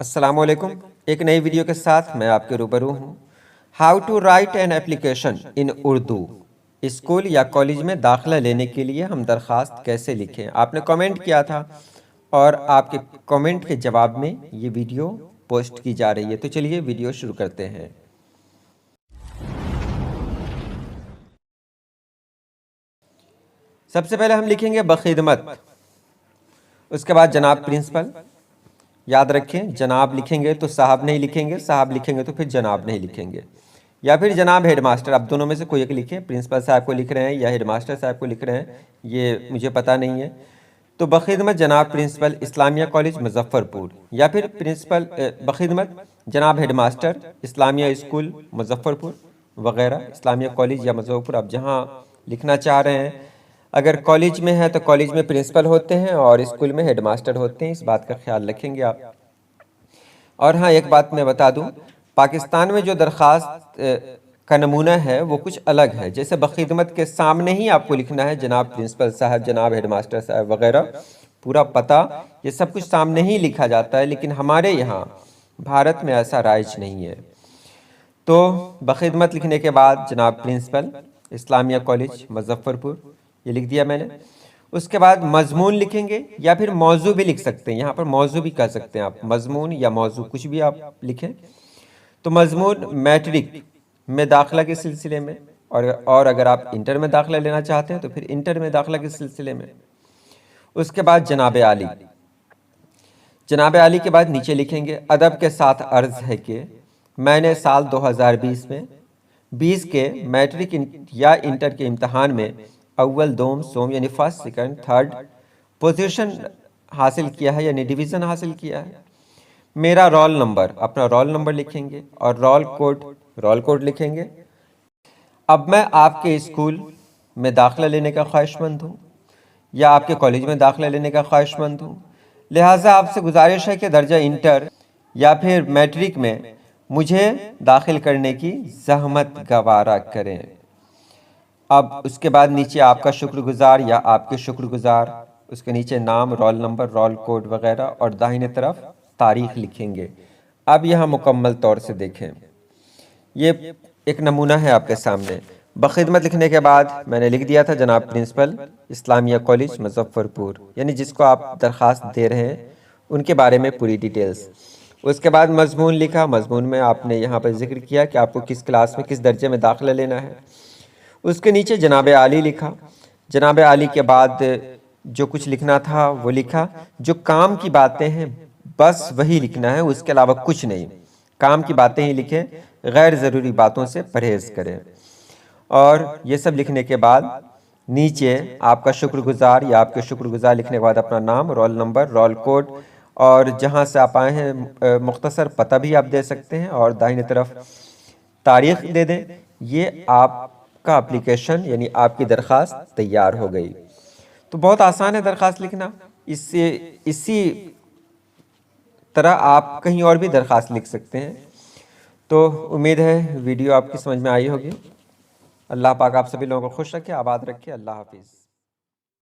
السلام علیکم، ایک نئی ویڈیو کے ساتھ میں آپ کے روبرو ہوں۔ How to write an application in Urdu. School یا کالج میں داخلہ لینے کے لیے ہم درخواست کیسے لکھیں؟ آپ نے کامنٹ کیا تھا اور آپ کے کامنٹ کے جواب میں یہ ویڈیو پوسٹ کی جا رہی ہے، تو چلیے ویڈیو شروع کرتے ہیں۔ سب سے پہلے ہم لکھیں گے بخدمت، اس کے بعد جناب پرنسپل۔ یاد رکھیں جناب لکھیں گے تو صاحب نہیں لکھیں گے، صاحب لکھیں گے تو پھر جناب نہیں لکھیں گے، یا پھر جناب ہیڈ ماسٹر، آپ دونوں میں سے کوئی ایک لکھیں۔ پرنسپل صاحب کو لکھ رہے ہیں یا ہیڈ ماسٹر صاحب کو لکھ رہے ہیں یہ مجھے پتہ نہیں ہے۔ تو بخدمت جناب پرنسپل اسلامیہ کالج مظفر پور، یا پھر بخدمت جناب ہیڈ ماسٹر اسلامیہ اسکول مظفر پور وغیرہ، اسلامیہ کالج یا مظفر پور، آپ جہاں لکھنا چاہ رہے ہیں۔ اگر کالج میں ہے تو کالج میں پرنسپل ہوتے ہیں اور اسکول میں ہیڈ ماسٹر ہوتے ہیں، اس بات کا خیال رکھیں گے آپ۔ اور ہاں ایک بات میں بتا دوں، پاکستان میں جو درخواست کا نمونہ ہے وہ کچھ الگ ہے۔ جیسے بخدمت کے سامنے ہی آپ کو لکھنا ہے جناب پرنسپل صاحب، جناب ہیڈ ماسٹر صاحب وغیرہ، پورا پتہ، یہ سب کچھ سامنے ہی لکھا جاتا ہے، لیکن ہمارے یہاں بھارت میں ایسا رائج نہیں ہے۔ تو بخدمت لکھنے کے بعد جناب پرنسپل اسلامیہ کالج مظفر پور، یہ لکھ دیا میں نے۔ اس کے بعد مضمون لکھیں گے یا پھر موضوع بھی لکھ سکتے ہیں، یہاں پر موضوع بھی کہہ سکتے ہیں آپ، مضمون یا موضوع کچھ بھی آپ لکھیں۔ تو مضمون میٹرک میں داخلہ کے سلسلے میں، اور اگر آپ انٹر میں داخلہ لینا چاہتے ہیں تو پھر انٹر میں داخلہ کے سلسلے میں۔ اس کے بعد جناب عالی، جناب عالی کے بعد نیچے لکھیں گے ادب کے ساتھ عرض ہے کہ میں نے سال 2020 میں 20 کے میٹرک یا انٹر کے امتحان میں اول دوم سوم یعنی فرسٹ سیکنڈ تھرڈ پوزیشن حاصل کیا ہے، یعنی ڈویژن حاصل کیا ہے۔ میرا رول نمبر، اپنا رول نمبر لکھیں گے، اور رول کوڈ لکھیں گے۔ اب میں آپ کے اسکول میں داخلہ لینے کا خواہش مند ہوں یا آپ کے کالج میں داخلہ لینے کا خواہش مند ہوں، لہٰذا آپ سے گزارش ہے کہ درجہ انٹر یا پھر میٹرک میں مجھے داخل کرنے کی زحمت گوارا کریں۔ اب اس کے بعد نیچے آپ کا شکر گزار یا آپ کے شکر گزار، اس کے نیچے نام، رول نمبر، رول کوڈ وغیرہ، اور داہنے طرف تاریخ لکھیں گے۔ اب یہاں مکمل طور سے دیکھیں، یہ ایک نمونہ ہے آپ کے سامنے۔ بخدمت لکھنے کے بعد میں نے لکھ دیا تھا جناب پرنسپل اسلامیہ کالج مظفر پور، یعنی جس کو آپ درخواست دے رہے ہیں ان کے بارے میں پوری ڈیٹیلز۔ اس کے بعد مضمون لکھا، مضمون میں آپ نے یہاں پر ذکر کیا کہ آپ کو کس کلاس میں کس درجے میں داخلہ لینا ہے۔ اس کے نیچے جناب عالی لکھا، جناب عالی کے بعد جو کچھ لکھنا تھا وہ لکھا۔ جو کام کی باتیں ہیں بس وہی لکھنا ہے، اس کے علاوہ کچھ نہیں، کام کی باتیں ہی لکھیں، غیر ضروری باتوں سے پرہیز کریں۔ اور یہ سب لکھنے کے بعد نیچے آپ کا شکر گزار یا آپ کے شکر گزار لکھنے کے بعد اپنا نام، رول نمبر، رول کوڈ، اور جہاں سے آپ آئے ہیں مختصر پتہ بھی آپ دے سکتے ہیں، اور داہنی طرف تاریخ دے دیں۔ یہ آپ کا اپلیکیشن یعنی آپ کی درخواست تیار ہو گئی۔ تو بہت آسان ہے درخواست لکھنا، اسی طرح آپ کہیں اور بھی درخواست لکھ سکتے ہیں۔ تو امید ہے ویڈیو آپ کی سمجھ میں آئی ہوگی۔ اللہ پاک آپ سبھی لوگوں کو خوش رکھے، آباد رکھے۔ اللہ حافظ۔